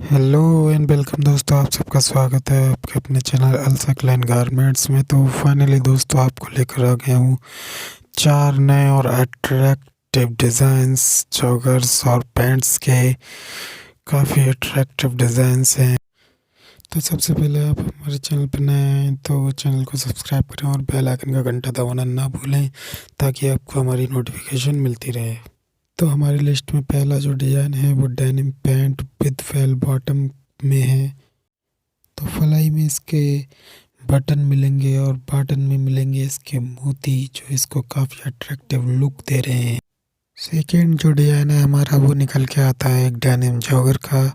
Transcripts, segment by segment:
Hello and welcome दोस्तों, आप सबका स्वागत है आपके अपने चैनल अलसकलाइन गारमेंट्स में। तो फाइनली दोस्तों आपको लेकर आ गया हूँ 4 नए और अट्रैक्टिव डिज़ाइंस जॉगर्स और पैंट्स के। काफ़ी अट्रैक्टिव डिज़ाइंस हैं। तो सबसे पहले आप हमारे चैनल पर नए हैं तो चैनल को सब्सक्राइब करें और बेल आइकन का घंटा दबाना ना भूलें ताकि आपको हमारी नोटिफिकेशन मिलती रहे। तो हमारी लिस्ट में पहला जो डिज़ाइन है वो denim pant with fail bottom में है। तो फलाई में इसके बटन मिलेंगे और बटन में मिलेंगे इसके मोती जो इसको काफ़ी अट्रैक्टिव लुक दे रहे हैं। सेकेंड जो डिज़ाइन है हमारा वो निकल के आता है एक डेनिम जॉगर का,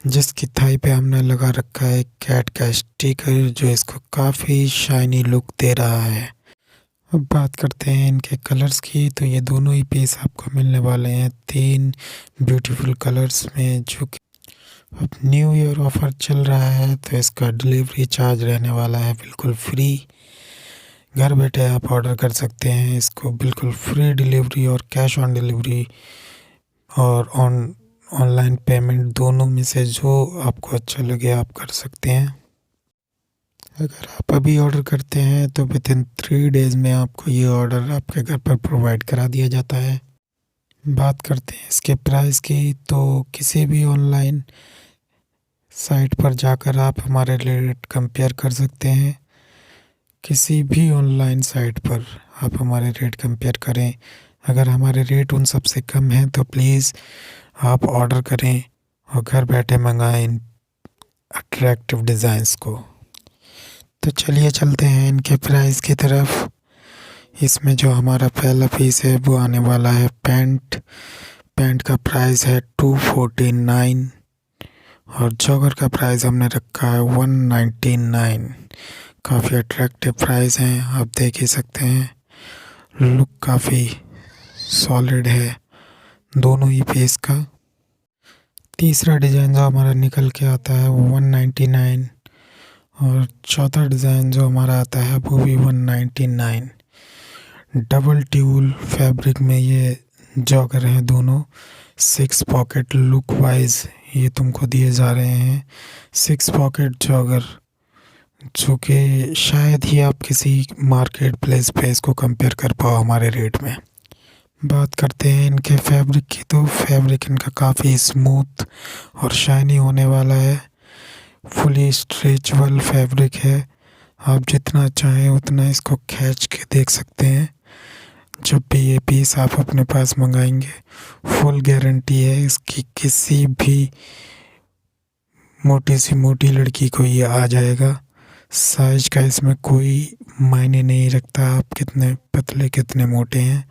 जिसकी थाई पे हमने लगा रखा है कैट का स्टिकर जो इसको काफ़ी शाइनी लुक दे रहा है। अब बात करते हैं इनके कलर्स की। तो ये दोनों ही पीस आपको मिलने वाले हैं 3 ब्यूटीफुल कलर्स में, जो कि अब न्यू ईयर ऑफर चल रहा है तो इसका डिलीवरी चार्ज रहने वाला है बिल्कुल फ्री। घर बैठे आप ऑर्डर कर सकते हैं इसको, बिल्कुल फ्री डिलीवरी और कैश ऑन डिलीवरी और ऑनलाइन पेमेंट, दोनों में से जो आपको अच्छा लगे आप कर सकते हैं। अगर आप अभी ऑर्डर करते हैं तो विदिन 3 डेज़ में आपको ये ऑर्डर आपके घर पर प्रोवाइड करा दिया जाता है। बात करते हैं इसके प्राइस की। तो किसी भी ऑनलाइन साइट पर जाकर आप हमारे रेट कंपेयर कर सकते हैं। किसी भी ऑनलाइन साइट पर आप हमारे रेट कंपेयर करें। अगर हमारे रेट उन सब से कम हैं तो प्लीज़ आप ऑर्डर करें और घर बैठे मंगाएं इन अट्रैक्टिव डिज़ाइंस को। तो चलिए चलते हैं इनके प्राइस की तरफ। इसमें जो हमारा पहला पीस है वो आने वाला है पैंट। पैंट का प्राइस है 249 और जॉगर का प्राइस हमने रखा है 199। काफ़ी अट्रैक्टिव प्राइस हैं, आप देख ही सकते हैं। लुक काफ़ी सॉलिड है दोनों ही पीस का। तीसरा डिज़ाइन जो हमारा निकल के आता है वो 199 और चौथा डिज़ाइन जो हमारा आता है वो भी 199। डबल ट्यूल फैब्रिक में ये जॉगर हैं दोनों। 6 पॉकेट लुक वाइज ये तुमको दिए जा रहे हैं। 6 पॉकेट जॉगर जो कि शायद ही आप किसी मार्केट प्लेस पे इसको कंपेयर कर पाओ हमारे रेट में। बात करते हैं इनके फैब्रिक की। तो फैब्रिक इनका काफ़ी स्मूथ और शाइनी होने वाला है। फुली स्ट्रेचबल फैब्रिक है, आप जितना चाहें उतना इसको खींच के देख सकते हैं। जब भी ये पीस आप अपने पास मंगाएंगे फुल गारंटी है इसकी, किसी भी मोटी सी मोटी लड़की को ये आ जाएगा। साइज का इसमें कोई मायने नहीं रखता आप कितने पतले कितने मोटे हैं,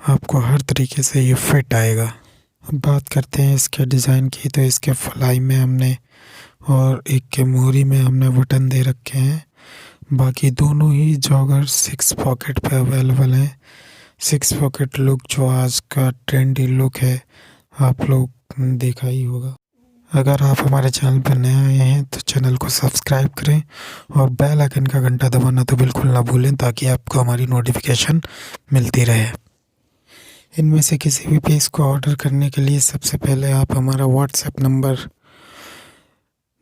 आपको हर तरीके से ये फिट आएगा। अब बात करते हैं इसके डिज़ाइन की। तो इसके फलाई में हमने और एक के मोहरी में हमने बटन दे रखे हैं। बाकी दोनों ही जॉगर 6 पॉकेट पे अवेलेबल हैं। 6 पॉकेट लुक जो आज का ट्रेंडी लुक है, आप लोग देखा ही होगा। अगर आप हमारे चैनल पर नए आए हैं तो चैनल को सब्सक्राइब करें और बेल आइकन का घंटा दबाना तो बिल्कुल ना भूलें ताकि आपको हमारी नोटिफिकेशन मिलती रहे। इनमें से किसी भी पीस को ऑर्डर करने के लिए सबसे पहले आप हमारा व्हाट्सएप नंबर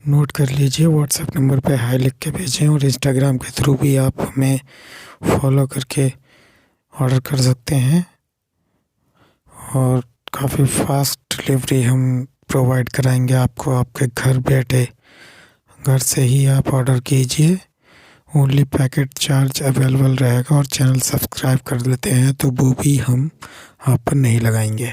नोट कर लीजिए। व्हाट्सएप नंबर पे हाई लिख के भेजें और इंस्टाग्राम के थ्रू भी आप हमें फॉलो करके ऑर्डर कर सकते हैं और काफ़ी फास्ट डिलीवरी हम प्रोवाइड कराएंगे आपको। आपके घर बैठे घर से ही आप ऑर्डर कीजिए। ओनली पैकेट चार्ज अवेलेबल रहेगा और चैनल सब्सक्राइब कर लेते हैं तो वो भी हम आप पर नहीं लगाएंगे।